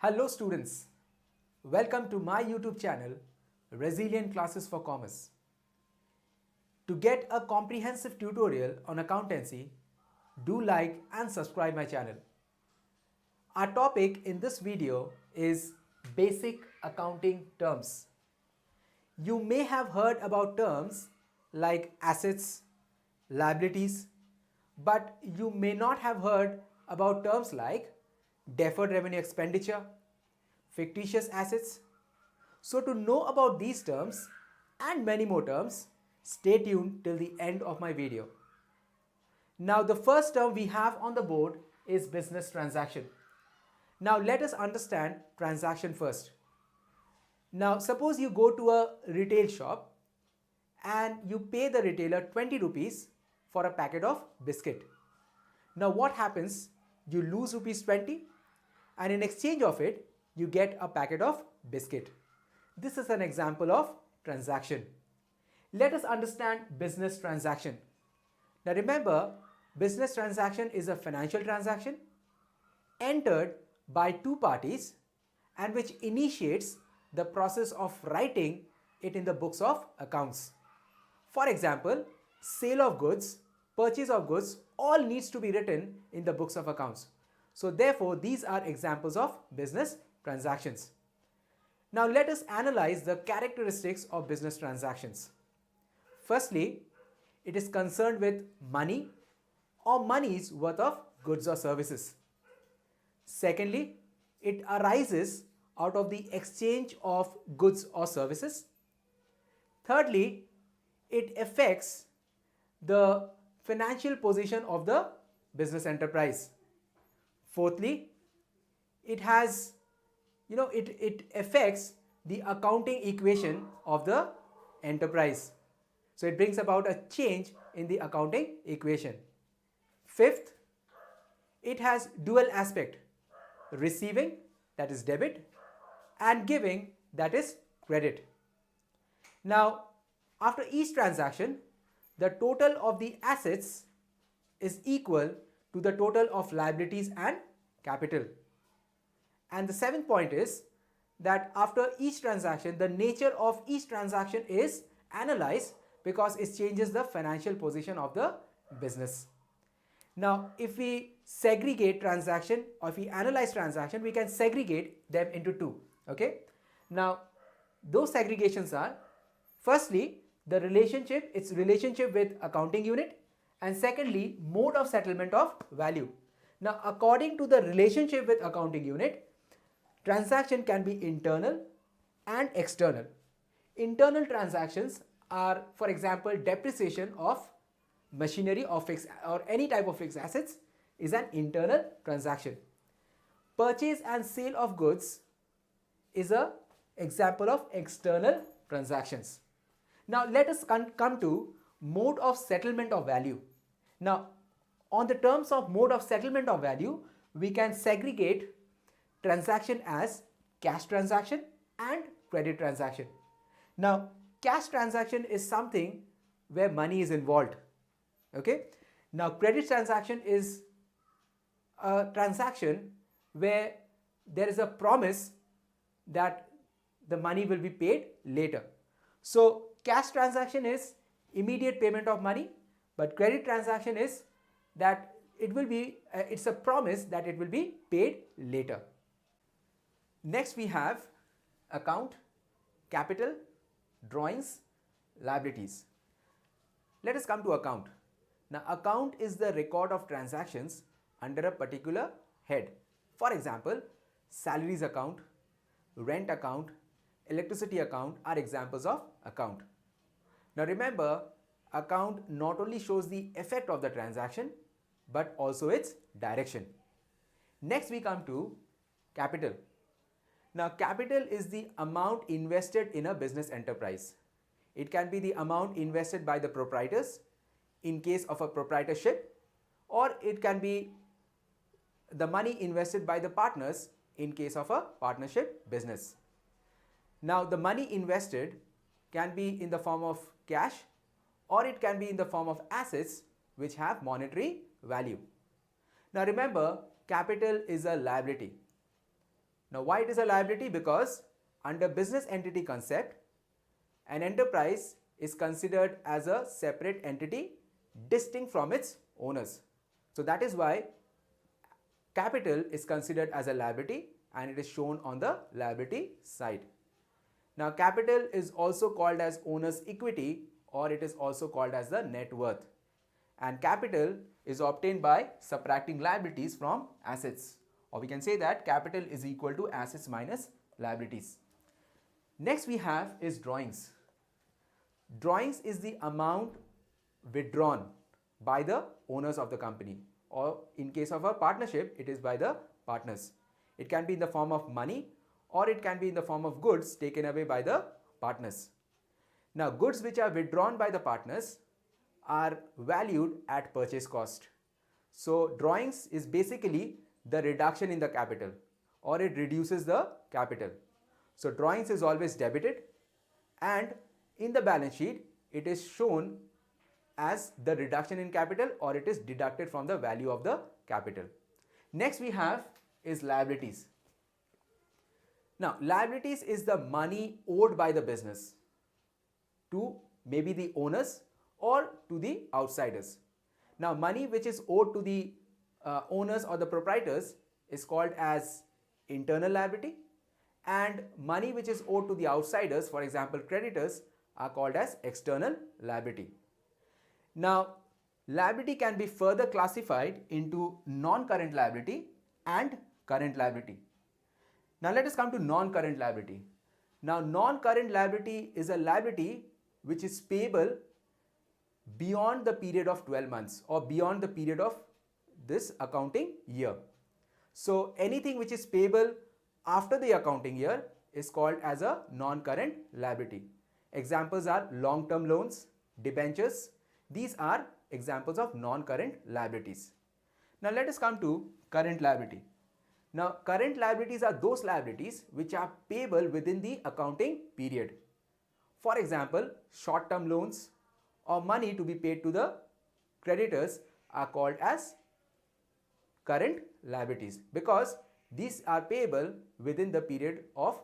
Hello students, welcome to my YouTube channel Resilient Classes for Commerce. To get a comprehensive tutorial on accountancy, do like and subscribe my channel. Our topic in this video is basic accounting terms. You may have heard about terms like assets, liabilities, but you may not have heard about terms like deferred revenue expenditure, fictitious assets. So to know about these terms and many more terms, stay tuned till the end of my video. Now the first term we have on the board is business transaction. Now let us understand transaction first. Now suppose you go to a retail shop and you pay the retailer 20 rupees for a packet of biscuit. Now what happens? You lose rupees 20 and in exchange of it, you get a packet of biscuit. This is an example of transaction. Let us understand business transaction. Now remember, business transaction is a financial transaction entered by two parties and which initiates the process of writing it in the books of accounts. For example, sale of goods, purchase of goods, all needs to be written in the books of accounts. So therefore, these are examples of business transactions. Now let us analyze the characteristics of business transactions. Firstly, it is concerned with money or money's worth of goods or services. Secondly, it arises out of the exchange of goods or services. Thirdly, it affects the financial position of the business enterprise. Fourthly, it affects the accounting equation of the enterprise. So it brings about a change in the accounting equation. Fifth, it has dual aspect, receiving, that is debit, and giving, that is credit. Now, after each transaction, the total of the assets is equal to the total of liabilities and capital. And the seventh point is that after each transaction, the nature of each transaction is analyzed because it changes the financial position of the business. Now, if we segregate transaction or if we analyze transaction, we can segregate them into two. Okay. Now, those segregations are firstly the relationship, its relationship with accounting unit, and secondly mode of settlement of value. Now, according to the relationship with accounting unit, transaction can be internal and external. Internal transactions are, for example, depreciation of machinery or fixed or any type of fixed assets is an internal transaction. Purchase and sale of goods is an example of external transactions. Now let us come to mode of settlement of value. Now on the terms of mode of settlement of value, we can segregate transaction as cash transaction and credit transaction. Now cash transaction is something where money is involved. Okay. Now credit transaction is a transaction where there is a promise that the money will be paid later. So cash transaction is immediate payment of money, but credit transaction is that it will be it's a promise that it will be paid later. Next we have account, capital, drawings, liabilities. Let us come to account. Now account is the record of transactions under a particular head. For example, salaries account, rent account, electricity account are examples of account. Now remember, account not only shows the effect of the transaction but also its direction. Next we come to capital. Now capital is the amount invested in a business enterprise. It can be the amount invested by the proprietors in case of a proprietorship, or it can be the money invested by the partners in case of a partnership business. Now the money invested can be in the form of cash or it can be in the form of assets which have monetary value. Now remember, capital is a liability. Now why it is a liability? Because under business entity concept, an enterprise is considered as a separate entity distinct from its owners. So that is why capital is considered as a liability and it is shown on the liability side. Now capital is also called as owner's equity, or it is also called as the net worth. And capital is obtained by subtracting liabilities from assets, or we can say that capital is equal to assets minus liabilities. Next we have is drawings. Drawings is the amount withdrawn by the owners of the company, or in case of a partnership it is by the partners. It can be in the form of money or it can be in the form of goods taken away by the partners. Now goods which are withdrawn by the partners are valued at purchase cost. So drawings is basically the reduction in the capital, or it reduces the capital. So drawings is always debited, and in the balance sheet it is shown as the reduction in capital, or it is deducted from the value of the capital. Next we have is liabilities. Now liabilities is the money owed by the business to maybe the owners or to the outsiders. Now money which is owed to the owners or the proprietors is called as internal liability, and money which is owed to the outsiders, for example creditors, are called as external liability. Now liability can be further classified into non-current liability and current liability. Now let us come to non-current liability. Now non-current liability is a liability which is payable beyond the period of 12 months or beyond the period of this accounting year. So anything which is payable after the accounting year is called as a non-current liability. Examples are long-term loans, debentures. These are examples of non-current liabilities. Now let us come to current liability. Now current liabilities are those liabilities which are payable within the accounting period. For example, short-term loans or money to be paid to the creditors are called as current liabilities because these are payable within the period of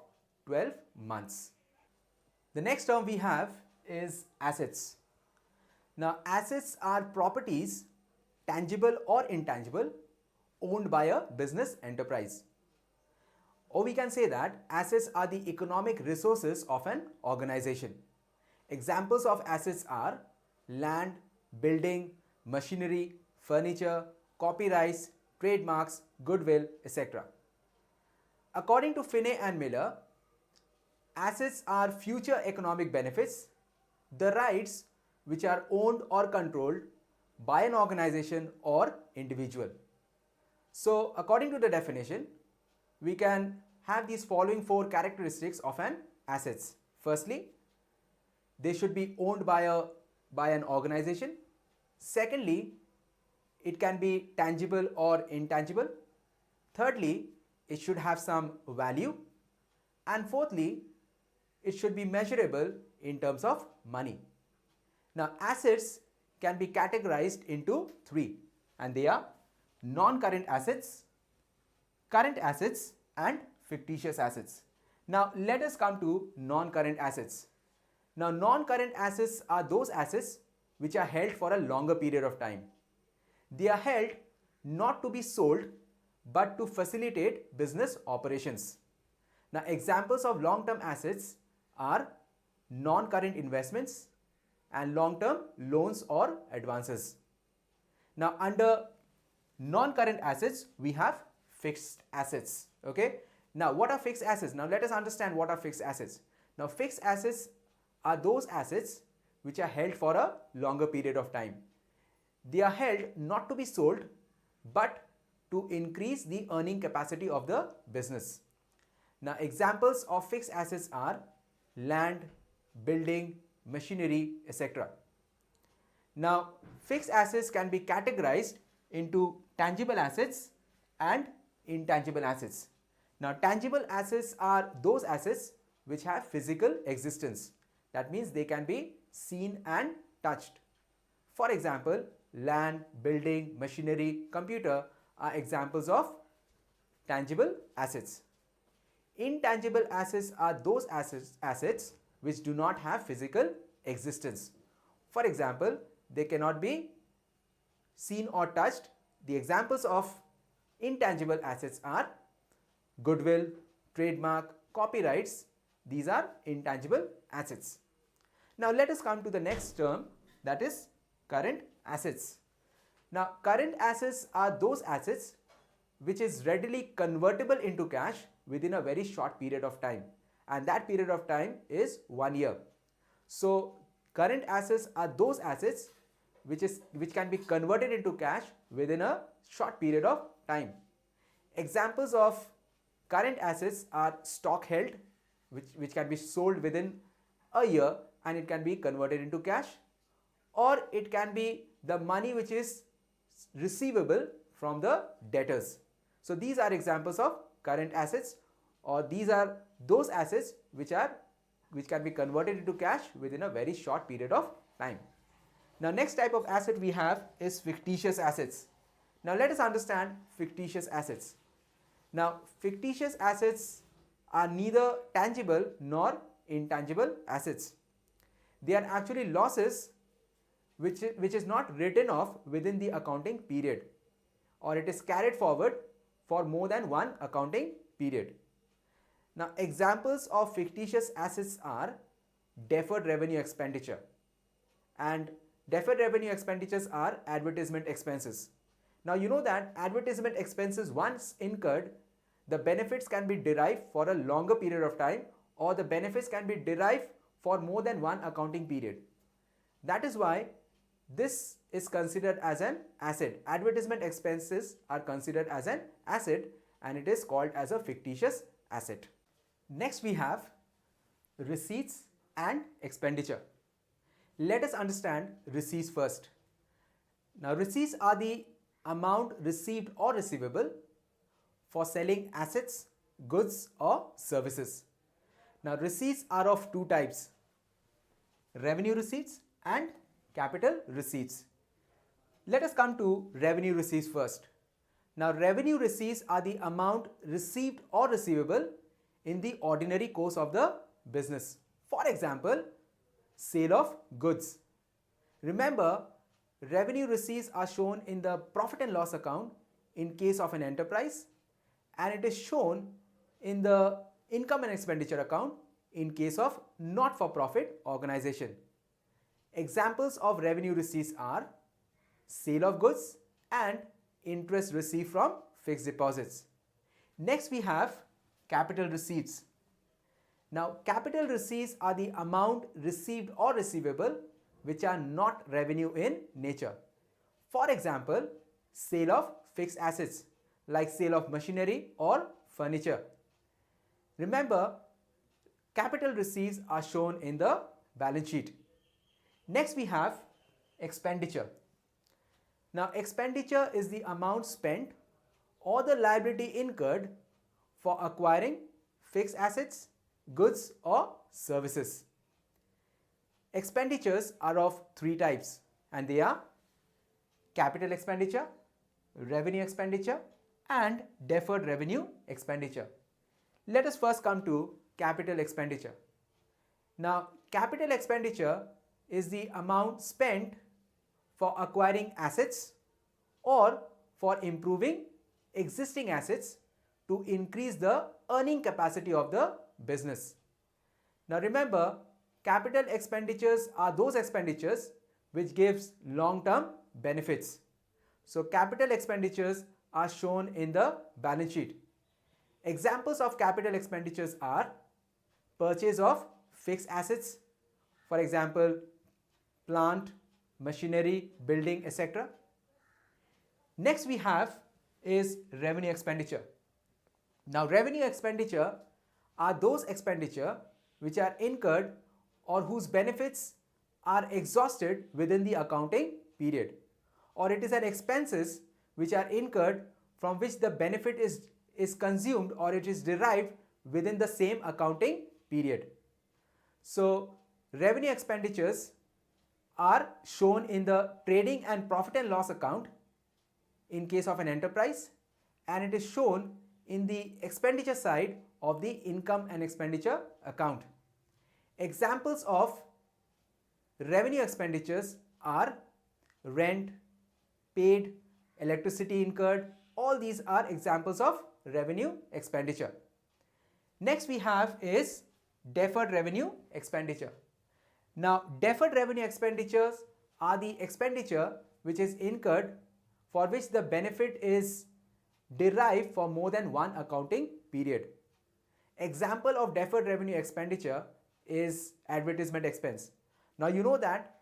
12 months. The next term we have is assets. Now assets are properties, tangible or intangible, owned by a business enterprise. Or we can say that assets are the economic resources of an organization. Examples of assets are land, building, machinery, furniture, copyrights, trademarks, goodwill, etc. According to Finney and Miller, assets are future economic benefits, the rights which are owned or controlled by an organization or individual. So according to the definition, we can have these following 4 characteristics of an assets. Firstly, they should be owned by an organization. Secondly, it can be tangible or intangible. Thirdly, it should have some value. And fourthly, it should be measurable in terms of money. Now assets can be categorized into 3, and they are non-current assets, current assets and fictitious assets. Now let us come to non-current assets. Now non-current assets are those assets which are held for a longer period of time. They are held not to be sold but to facilitate business operations. Now examples of long-term assets are non-current investments and long-term loans or advances. Now under non-current assets we have fixed assets. Okay. Now what are fixed assets? Now let us understand what are fixed assets. Now fixed assets are those assets which are held for a longer period of time. They are held not to be sold but to increase the earning capacity of the business. Now examples of fixed assets are land, building, machinery, etc. Now fixed assets can be categorized into tangible assets and intangible assets. Now tangible assets are those assets which have physical existence. That means they can be seen and touched. For example, land, building, machinery, computer are examples of tangible assets. intangible assets are those assets which do not have physical existence. For example, they cannot be seen or touched. The examples of intangible assets are goodwill, trademark, copyrights. These are intangible assets. Now let us come to the next term, that is current assets. Now current assets are those assets which is readily convertible into cash within a very short period of time, and that period of time is 1 year. So current assets are those assets which can be converted into cash within a short period of time. Examples of current assets are stock held, which can be sold within a year and it can be converted into cash, or it can be the money which is receivable from the debtors. So these are examples of current assets, or these are those assets which can be converted into cash within a very short period of time. Now next type of asset we have is fictitious assets. Now let us understand fictitious assets. Now fictitious assets are neither tangible nor intangible assets. They are actually losses which is not written off within the accounting period, or it is carried forward for more than one accounting period. Now examples of fictitious assets are deferred revenue expenditure, and deferred revenue expenditures are advertisement expenses. Now you know that advertisement expenses once incurred, the benefits can be derived for a longer period of time, or the benefits can be derived for more than one accounting period. That is why this is considered as an asset. Advertisement expenses are considered as an asset and it is called as a fictitious asset. Next we have receipts and expenditure. Let us understand receipts first. Now receipts are the amount received or receivable for selling assets, goods or services. Now receipts are of two types: revenue receipts and capital receipts. Let us come to revenue receipts first. Now revenue receipts are the amount received or receivable in the ordinary course of the business. For example, sale of goods. Remember, revenue receipts are shown in the profit and loss account in case of an enterprise, and it is shown in the income and expenditure account in case of not-for-profit organization. Examples of revenue receipts are sale of goods and interest received from fixed deposits. Next we have capital receipts. Now capital receipts are the amount received or receivable which are not revenue in nature. For example, sale of fixed assets like sale of machinery or furniture. Remember, capital receipts are shown in the balance sheet. Next we have expenditure. Now expenditure is the amount spent or the liability incurred for acquiring fixed assets, goods or services. Expenditures are of three types, and they are capital expenditure, revenue expenditure and deferred revenue expenditure. Let us first come to capital expenditure. Now capital expenditure is the amount spent for acquiring assets or for improving existing assets to increase the earning capacity of the business. Now remember, capital expenditures are those expenditures which gives long-term benefits. So capital expenditures are shown in the balance sheet. Examples of capital expenditures are purchase of fixed assets, for example, plant, machinery, building, etc. Next we have is revenue expenditure. Now revenue expenditure are those expenditure which are incurred or whose benefits are exhausted within the accounting period, or it is an expenses which are incurred from which the benefit is consumed or it is derived within the same accounting period. So revenue expenditures are shown in the trading and profit and loss account in case of an enterprise, and it is shown in the expenditure side of the income and expenditure account. Examples of revenue expenditures are rent, paid, electricity incurred. All these are examples of revenue expenditure. Next we have is deferred revenue expenditure. Now, deferred revenue expenditures are the expenditure which is incurred for which the benefit is derived for more than one accounting period. Example of deferred revenue expenditure is advertisement expense. Now you know that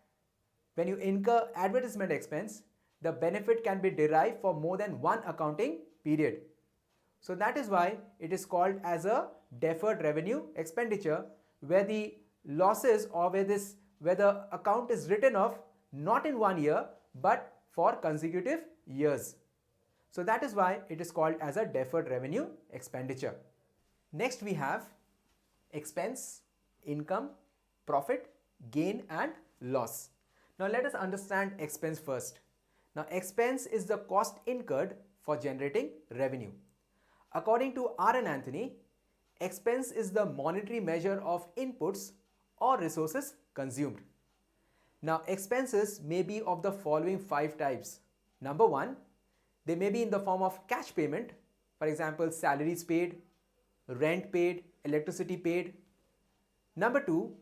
when you incur advertisement expense, the benefit can be derived for more than one accounting period. So that is why it is called as a deferred revenue expenditure, where the losses or where the account is written off not in 1 year but for consecutive years. So that is why it is called as a deferred revenue expenditure. Next we have expense, income, profit, gain and loss. Now let us understand expense first. Now expense is the cost incurred for generating revenue. According to R. and Anthony, expense is the monetary measure of inputs or resources consumed. Now expenses may be of the following 5 types. Number 1, they may be in the form of cash payment, for example salaries paid, rent paid, electricity paid. Number 2,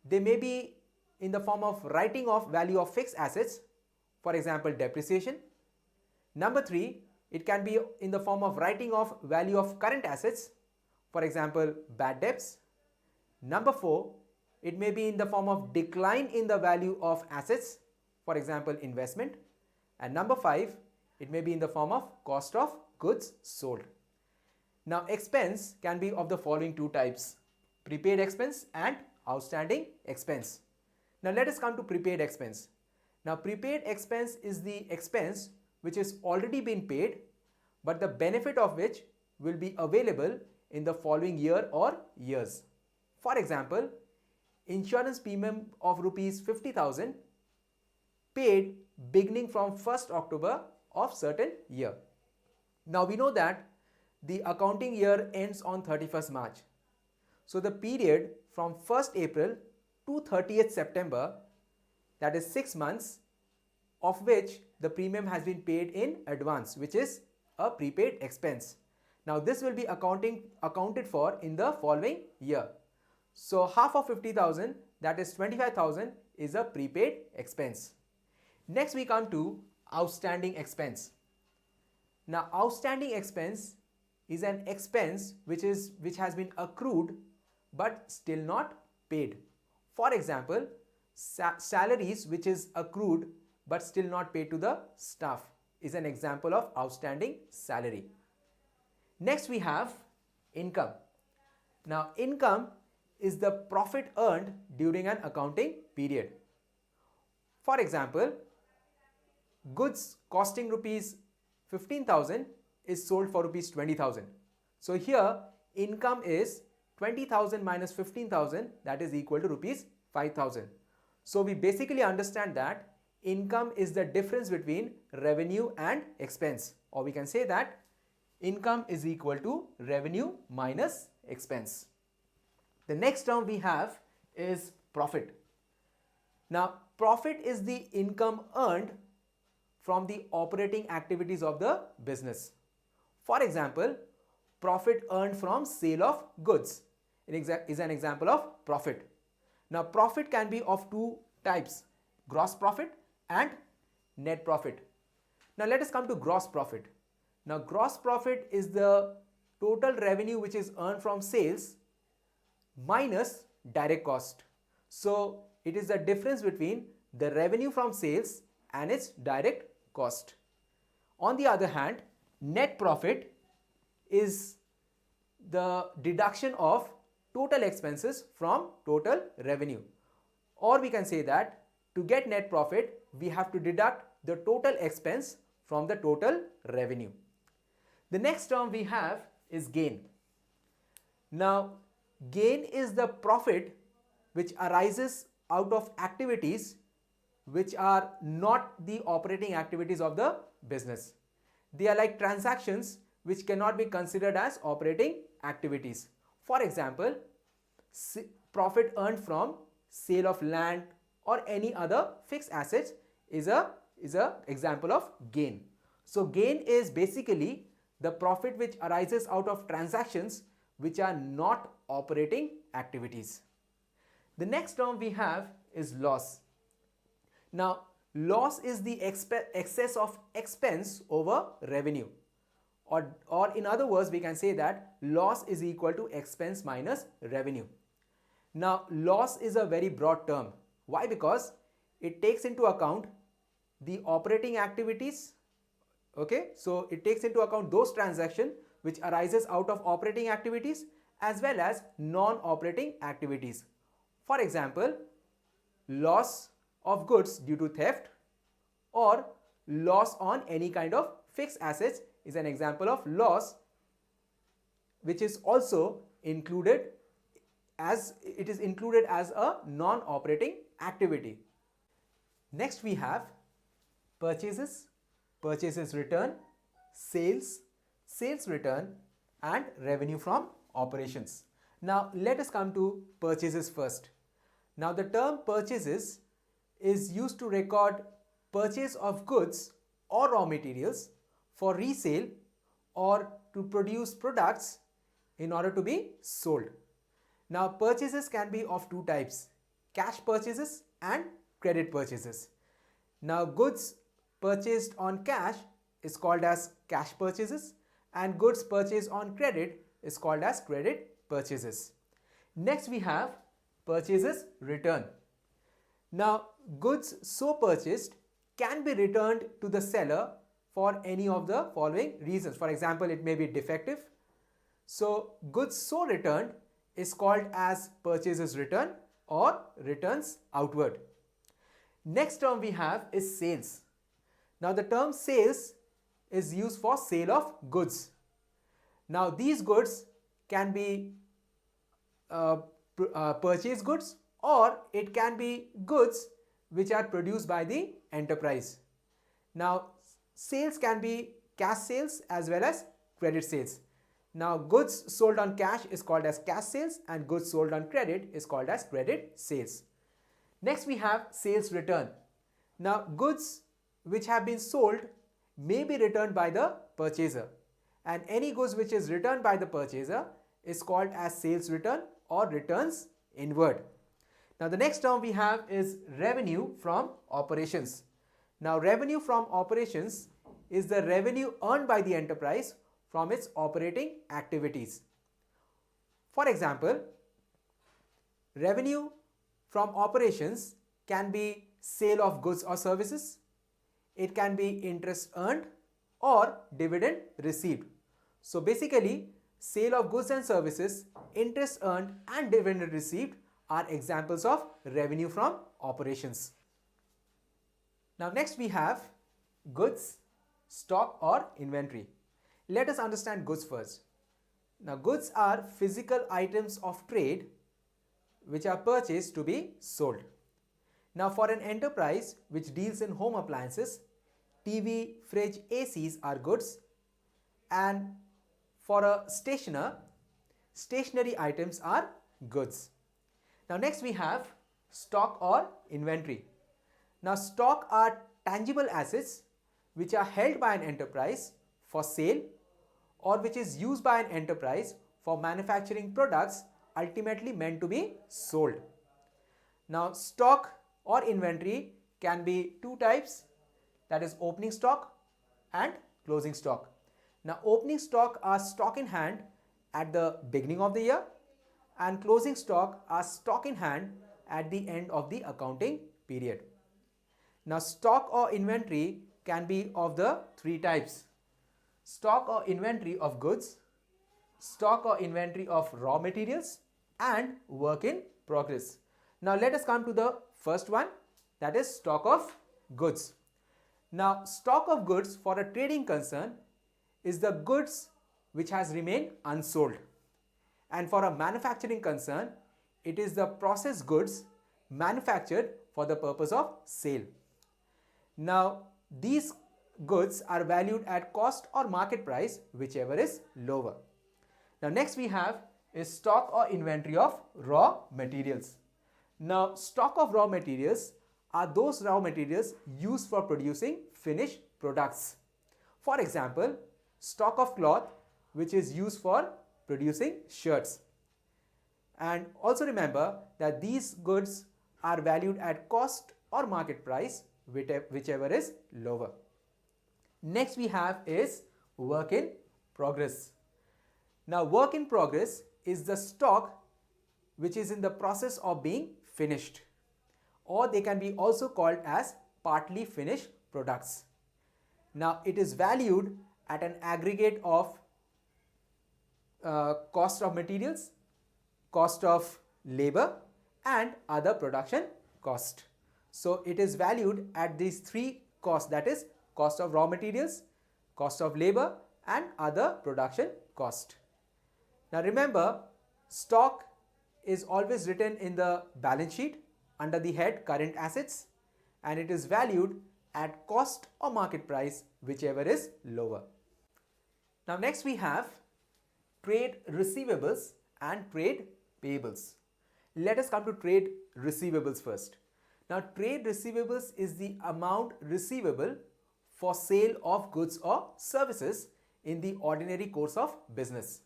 they may be in the form of writing off value of fixed assets, for example depreciation. Number 3, it can be in the form of writing off value of current assets, for example bad debts. Number 4, it may be in the form of decline in the value of assets, for example investment. And number 5, it may be in the form of cost of goods sold. Now expense can be of the following 2 types: prepaid expense and outstanding expense. Now let us come to prepaid expense. Now prepaid expense is the expense which is already been paid but the benefit of which will be available in the following year or years. For example, insurance premium of rupees 50,000 paid beginning from 1st October of certain year. Now we know that the accounting year ends on 31st March. So the period from 1st April to 30th September, that is 6 months, of which the premium has been paid in advance, which is a prepaid expense. Now this will be accounted for in the following year. So half of 50,000, that is 25,000, is a prepaid expense. Next we come to outstanding expense. Now outstanding expense is an expense which has been accrued but still not paid. For example, salaries which is accrued but still not paid to the staff is an example of outstanding salary. Next we have income. Now income is the profit earned during an accounting period. For example, goods costing rupees 15,000 is sold for rupees 20,000. So here income is 20,000 minus 15,000, that is equal to rupees 5,000. So we basically understand that income is the difference between revenue and expense, or we can say that income is equal to revenue minus expense. The next term we have is profit. Now profit is the income earned from the operating activities of the business. For example, profit earned from sale of goods is an example of profit. Now profit can be of 2 types: gross profit and net profit. Now let us come to gross profit. Now gross profit is the total revenue which is earned from sales minus direct cost. So it is the difference between the revenue from sales and its direct cost. On the other hand, net profit is the deduction of total expenses from total revenue. Or we can say that to get net profit, we have to deduct the total expense from the total revenue. The next term we have is gain. Now, gain is the profit which arises out of activities which are not the operating activities of the business. They are like transactions which cannot be considered as operating activities. For example, profit earned from sale of land or any other fixed assets is a example of gain. So gain is basically the profit which arises out of transactions which are not operating activities. The next term we have is loss. Now, loss is the excess of expense over revenue. Or in other words, we can say that loss is equal to expense minus revenue. Now, loss is a very broad term. Why? Because it takes into account the operating activities. Okay, so it takes into account those transactions which arises out of operating activities as well as non-operating activities. For example, loss of goods due to theft or loss on any kind of fixed assets is an example of loss, which is also included as a non-operating activity. Next we have purchases, purchases return, sales, sales return, and revenue from operations. Now let us come to purchases first. Now the term purchases is used to record purchase of goods or raw materials for resale or to produce products in order to be sold. Now purchases can be of two types: cash purchases and credit purchases. Now goods purchased on cash is called as cash purchases and goods purchased on credit is called as credit purchases. Next we have purchases return. Now goods so purchased can be returned to the seller for any of the following reasons. For example, it may be defective. So goods so returned is called as purchases return or returns outward. Next term we have is sales. Now the term sales is used for sale of goods. Now these goods can be purchased goods or it can be goods which are produced by the enterprise. Now sales can be cash sales as well as credit sales. Now goods sold on cash is called as cash sales and goods sold on credit is called as credit sales. Next we have sales return. Now goods which have been sold may be returned by the purchaser, and any goods which is returned by the purchaser is called as sales return or returns inward. Now the next term we have is revenue from operations. Now revenue from operations is the revenue earned by the enterprise from its operating activities. For example, revenue from operations can be sale of goods or services, it can be interest earned or dividend received. So basically, sale of goods and services, interest earned and dividend received are examples of revenue from operations. Now next we have goods, stock or inventory. Let us understand goods first. Now goods are physical items of trade which are purchased to be sold. Now for an enterprise which deals in home appliances, TV, fridge, ACs are goods, and for a stationer, stationery items are goods. Now next we have stock or inventory. Now stock are tangible assets which are held by an enterprise for sale or which is used by an enterprise for manufacturing products ultimately meant to be sold. Now stock or inventory can be two types, that is opening stock and closing stock. Now opening stock are stock in hand at the beginning of the year and closing stock are stock in hand at the end of the accounting period. Now stock or inventory can be of the three types: stock or inventory of goods, stock or inventory of raw materials, and work in progress. Now let us come to the first one, that is stock of goods. Now stock of goods for a trading concern is the goods which has remained unsold, and for a manufacturing concern it is the processed goods manufactured for the purpose of sale. Now these goods are valued at cost or market price, whichever is lower. Now next we have is stock or inventory of raw materials. Now, stock of raw materials are those raw materials used for producing finished products. For example, stock of cloth, which is used for producing shirts. And also remember that these goods are valued at cost or market price, whichever is lower. Next we have is work in progress. Now, work in progress is the stock which is in the process of being finished, or they can be also called as partly finished products. Now, it is valued at an aggregate of cost of materials, cost of labor and other production cost. So, it is valued at these three costs, that is cost of raw materials, cost of labor and other production cost. Now remember, stock is always written in the balance sheet under the head current assets, and it is valued at cost or market price, whichever is lower. Now next we have trade receivables and trade payables. Let us come to trade receivables first. Now trade receivables is the amount receivable for sale of goods or services in the ordinary course of business,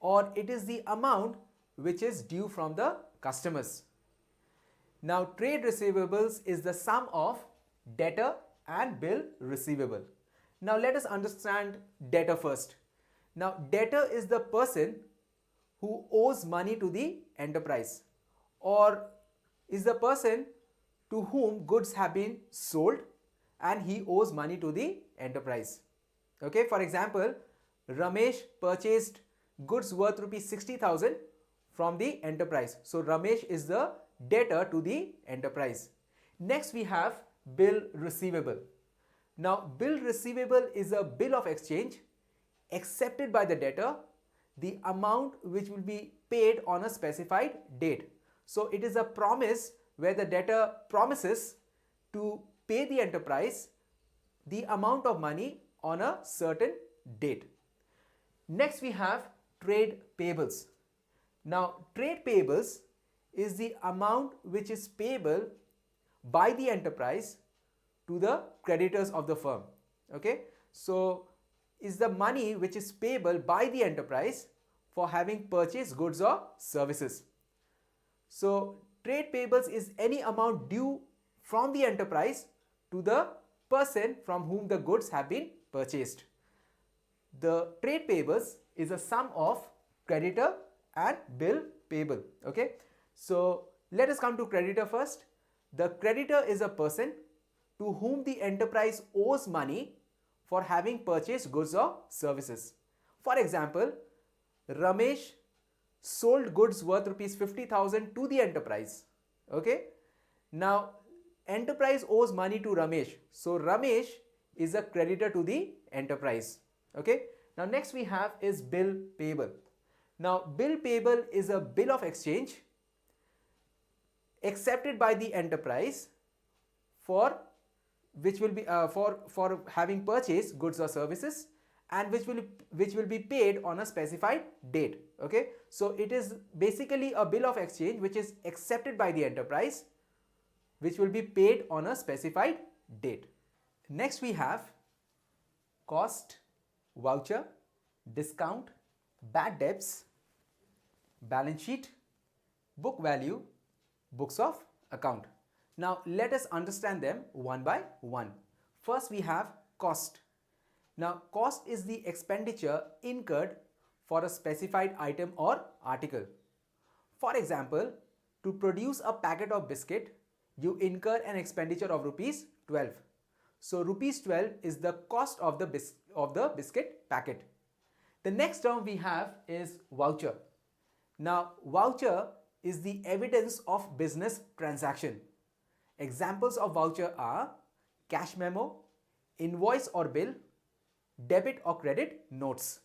or it is the amount which is due from the customers. Now trade receivables is the sum of debtor and bill receivable. Now let us understand debtor first. Now debtor is the person who owes money to the enterprise, or is the person to whom goods have been sold and he owes money to the enterprise. Okay, for example, Ramesh purchased goods worth rupees 60,000 from the enterprise. So Ramesh is the debtor to the enterprise. Next we have bill receivable. Now bill receivable is a bill of exchange accepted by the debtor, the amount which will be paid on a specified date. So it is a promise where the debtor promises to pay the enterprise the amount of money on a certain date. Next we have trade payables. Now trade payables is the amount which is payable by the enterprise to the creditors of the firm. Okay, so is the money which is payable by the enterprise for having purchased goods or services. So trade payables is any amount due from the enterprise to the person from whom the goods have been purchased. The trade payables is a sum of creditor and bill payable. Okay, so let us come to creditor first. The creditor is a person to whom the enterprise owes money for having purchased goods or services. For example, Ramesh sold goods worth rupees 50,000 to the enterprise. Okay, now enterprise owes money to Ramesh, so Ramesh is a creditor to the enterprise. Okay, now next we have is bill payable. Now bill payable is a bill of exchange accepted by the enterprise for which will be for having purchased goods or services, and which will be paid on a specified date. Okay, so it is basically a bill of exchange which is accepted by the enterprise, which will be paid on a specified date. Next we have cost, voucher, discount, bad debts, balance sheet, book value, books of account. Now let us understand them one by one. First we have cost. Now cost is the expenditure incurred for a specified item or article. For example, to produce a packet of biscuit, you incur an expenditure of rupees 12. So rupees 12 is the cost of the biscuit packet. The next term we have is voucher. Now voucher is the evidence of business transaction. Examples of voucher are cash memo, invoice or bill, debit or credit notes.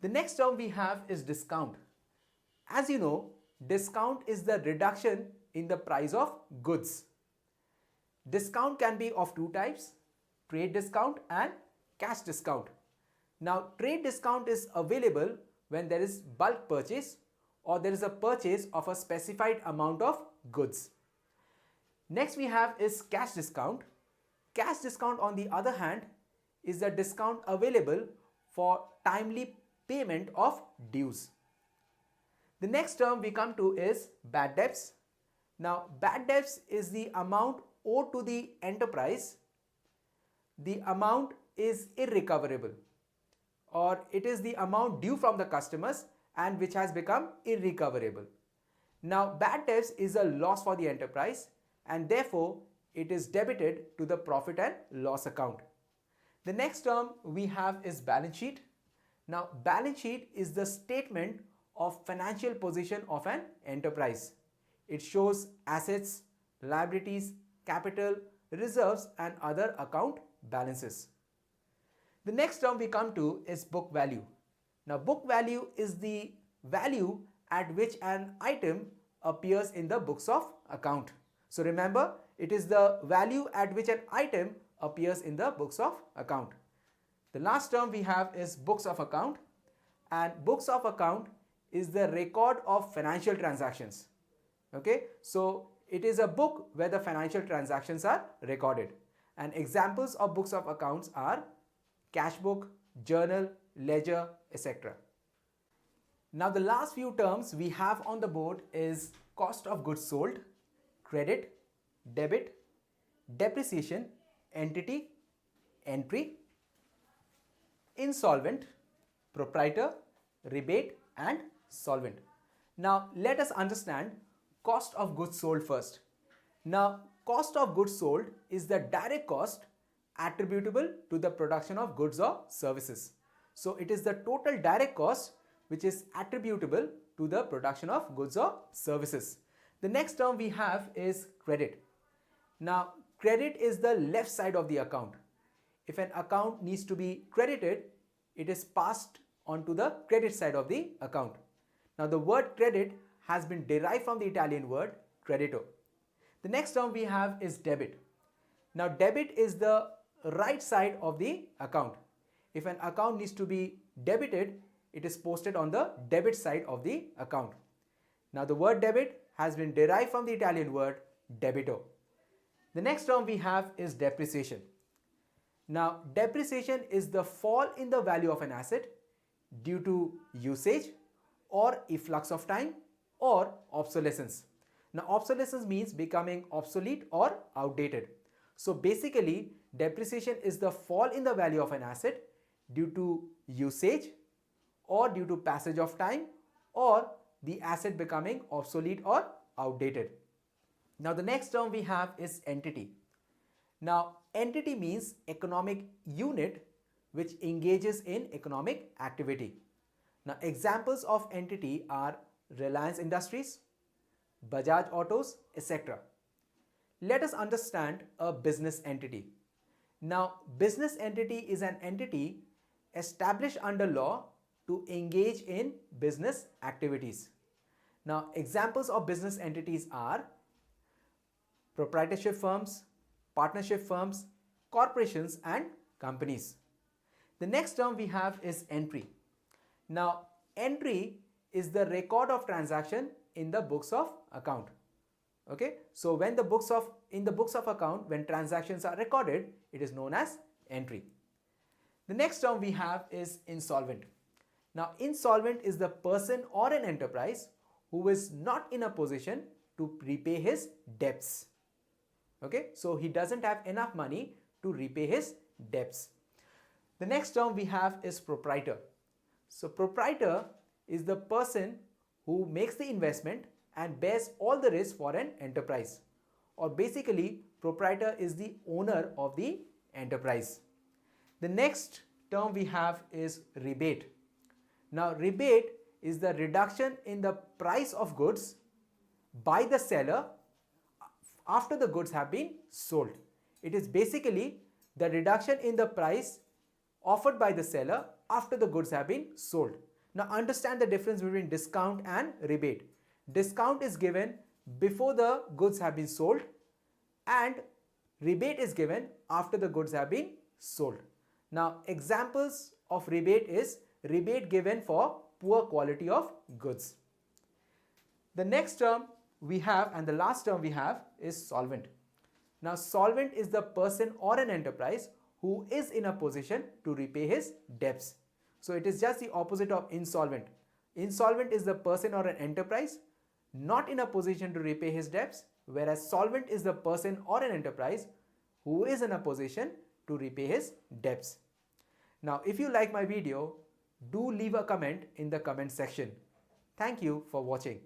The next term we have is discount. As you know, discount is the reduction in the price of goods. Discount can be of two types, trade discount and cash discount. Now trade discount is available when there is bulk purchase or there is a purchase of a specified amount of goods. Next we have is cash discount. Cash discount on the other hand is the discount available for timely payment of dues. The next term we come to is bad debts. Now bad debts is the amount owed to the enterprise. The amount is irrecoverable, or it is the amount due from the customers and which has become irrecoverable. Now bad debts is a loss for the enterprise and therefore it is debited to the profit and loss account. The next term we have is balance sheet. Now balance sheet is the statement of financial position of an enterprise. It shows assets, liabilities, capital, reserves and other account balances. The next term we come to is book value. Now book value is the value at which an item appears in the books of account. So remember, it is the value at which an item appears in the books of account. The last term we have is books of account, and books of account is the record of financial transactions. Okay, so it is a book where the financial transactions are recorded, and examples of books of accounts are cash book, journal, ledger, etc. Now the last few terms we have on the board is cost of goods sold, credit, debit, depreciation, entity, entry, insolvent, proprietor, rebate and solvent. Now let us understand cost of goods sold first. Now cost of goods sold is the direct cost attributable to the production of goods or services. So it is the total direct cost which is attributable to the production of goods or services. The next term we have is credit. Now credit is the left side of the account. If an account needs to be credited, it is passed on to the credit side of the account. Now the word credit has been derived from the Italian word credito. The next term we have is debit. Now debit is the right side of the account. If an account needs to be debited, it is posted on the debit side of the account. Now the word debit has been derived from the Italian word debito. The next term we have is depreciation. Now depreciation is the fall in the value of an asset due to usage or efflux of time or obsolescence. Now obsolescence means becoming obsolete or outdated. So basically depreciation is the fall in the value of an asset due to usage or due to passage of time or the asset becoming obsolete or outdated. Now the next term we have is entity. Now entity means economic unit which engages in economic activity. Now examples of entity are Reliance Industries, Bajaj Autos, etc. Let us understand a business entity. Now business entity is an entity established under law to engage in business activities. Now examples of business entities are proprietorship firms, partnership firms, corporations and companies. The next term we have is entry. Now entry is the record of transaction in the books of account. Okay, so when in the books of account, when transactions are recorded, it is known as entry. The next term we have is insolvent. Now insolvent is the person or an enterprise who is not in a position to repay his debts. Okay, so he doesn't have enough money to repay his debts. The next term we have is proprietor. So proprietor is the person who makes the investment and bears all the risk for an enterprise, or basically proprietor is the owner of the enterprise. The next term we have is rebate. Now rebate is the reduction in the price of goods by the seller after the goods have been sold. It is basically the reduction in the price offered by the seller after the goods have been sold. Now understand the difference between discount and rebate. Discount is given before the goods have been sold and rebate is given after the goods have been sold. Now examples of rebate is rebate given for poor quality of goods. The next term we have, and the last term we have, is solvent. Now, solvent is the person or an enterprise who is in a position to repay his debts. So it is just the opposite of insolvent. Insolvent is the person or an enterprise not in a position to repay his debts, whereas solvent is the person or an enterprise who is in a position to repay his debts. Now, if you like my video, do leave a comment in the comment section. Thank you for watching.